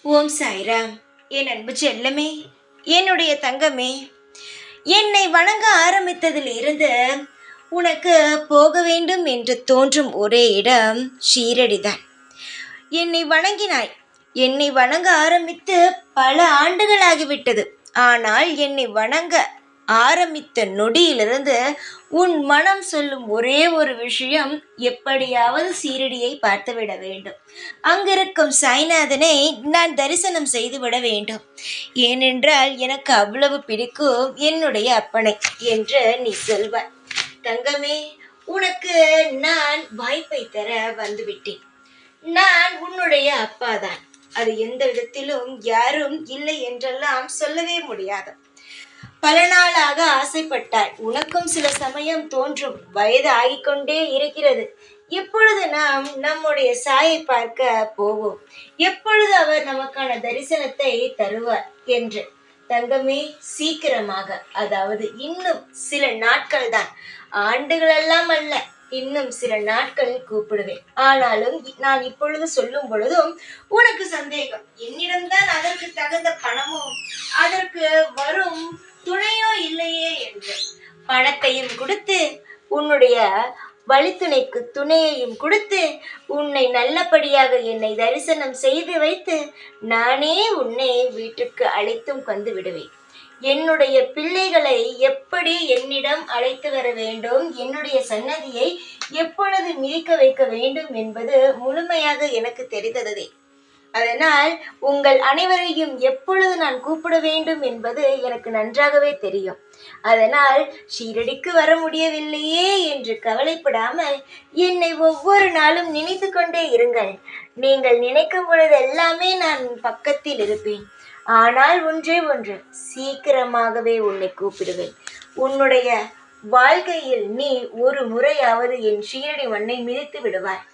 ஓம் சாய்ராம். என் அன்பு செல்லமே, என்னுடைய தங்கமே, என்னை வணங்க ஆரம்பித்ததில் இருந்து உனக்கு போக வேண்டும் என்று தோன்றும் ஒரே இடம் ஷீரடிதான். என்னை வணங்கினாய். என்னை வணங்க ஆரம்பித்து பல ஆண்டுகளாகிவிட்டது. ஆனால் என்னை வணங்க ஆரம்பித்த நொடியிலிருந்து உன் மனம் சொல்லும் ஒரே ஒரு விஷயம், எப்படியாவது சீரடியை பார்த்துவிட வேண்டும், அங்கிருக்கும் சாய்நாதனை நான் தரிசனம் செய்துவிட வேண்டும், ஏனென்றால் எனக்கு அவ்வளவு பிடிக்கும் என்னுடைய அப்பனை என்று நீ சொல்வாய். தங்கமே, உனக்கு நான் வாய்ப்பை தர வந்துவிட்டேன். நான் உன்னுடைய அப்பாதான். அது எந்த விதத்திலும் யாரும் இல்லை என்றெல்லாம் சொல்லவே முடியாது. பல நாளாக ஆசைப்பட்டாய். உனக்கும் சில சமயம் தோன்றும், வயது ஆகிக்கொண்டே இருக்கிறது, எப்பொழுது நாம் நம்முடைய சாயை பார்க்க போவோம், எப்பொழுது அவர் நமக்கான தரிசனத்தை தருவார் என்று. தங்கமே, சீக்கிரமாக, அதாவது இன்னும் சில நாட்கள் தான், ஆண்டுகளெல்லாம் அல்ல, இன்னும் சில நாட்களில் கூப்பிடுவேன். ஆனாலும் நான் இப்பொழுது சொல்லும் பொழுதும் உனக்கு சந்தேகம், என்னிடம்தான் அதற்கு தகுந்த பணமும் அதற்கு வரும் துணையோ இல்லையே என்று. பணத்தையும் கொடுத்து, உன்னுடைய வழித்துணைக்கு துணையையும் கொடுத்து, உன்னை நல்லபடியாக என்னை தரிசனம் செய்து வைத்து நானே உன்னை வீட்டுக்கு அழைத்தும் வந்து விடுவேன். என்னுடைய பிள்ளைகளை எப்படி என்னிடம் அழைத்து வர வேண்டும், என்னுடைய சன்னதியை எப்பொழுது மிதிக்க வைக்க வேண்டும் என்பது முழுமையாக எனக்கு தெரிந்ததே. அதனால் உங்கள் அனைவரையும் எப்பொழுது நான் கூப்பிட வேண்டும் என்பது எனக்கு நன்றாகவே தெரியும். அதனால் ஷீரடிக்கு வர முடியவில்லையே என்று கவலைப்படாமல் என்னை ஒவ்வொரு நாளும் நினைத்து கொண்டே இருங்கள். நீங்கள் நினைக்கும் பொழுது எல்லாமே நான் பக்கத்தில் இருப்பேன். ஆனால் ஒன்றே ஒன்று, சீக்கிரமாகவே உன்னை கூப்பிடுவேன். உன்னுடைய வாழ்க்கையில் நீ ஒரு முறையாவது என் ஷீரடி மண்ணை மிதித்து விடுவாய்.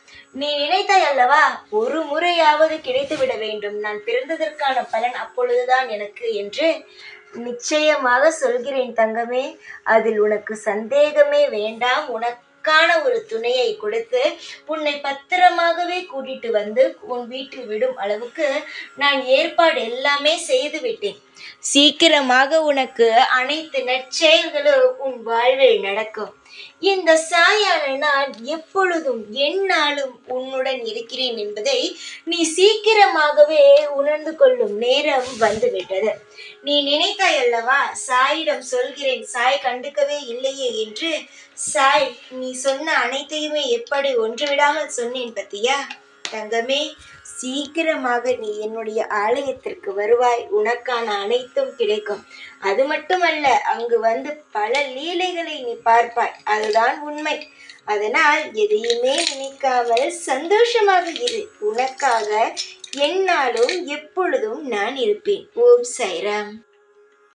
நீ நினைத்தாய் அல்லவா, ஒரு முறையாவது கிடைத்து விட வேண்டும், நான் பிறந்ததற்கான பலன் அப்பொழுதுதான் எனக்கு என்று. நிச்சயமாக சொல்கிறேன் தங்கமே, அதில் உனக்கு சந்தேகமே வேண்டாம். உனக்கான ஒரு துணையை கொடுத்து உன்னை பத்திரமாகவே கூட்டிட்டு வந்து உன் வீட்டில் விடும் அளவுக்கு நான் ஏற்பாடு எல்லாமே செய்து விட்டேன். சீக்கிரமாக உனக்கு அனைத்து நற்செயல்களும் உன் வாழ்வில் நடக்கும். இந்த சாயான நான் எப்பொழுதும் எந்நாளும் உன்னுடன் இருக்கிறேன் என்பதை நீ சீக்கிரமாகவே உணர்ந்து கொள்ளும் நேரம் வந்துவிட்டது. நீ நினைத்தாய் அல்லவா, சாயிடம் சொல்கிறேன், சாய் கண்டுக்கவே இல்லையே என்று. சாய் நீ சொன்ன அனைத்தையுமே எப்படி ஒன்றுவிடாமல் சொன்னேன் பத்தியா? தங்கமே, சீக்கிரமாக நீ என்னுடைய ஆலயத்திற்கு வருவாய். உனக்கான அனைத்தும் கிடைக்கும். அது மட்டுமல்ல, அங்கு வந்து பல லீலைகளை நீ பார்ப்பாய். அதுதான் உண்மை. அதனால் எதையுமே நினைக்காமல் சந்தோஷமாக இரு. உனக்காக எந்நாளும் எப்பொழுதும் நான் இருப்பேன். ஓம் சாய்ராம்.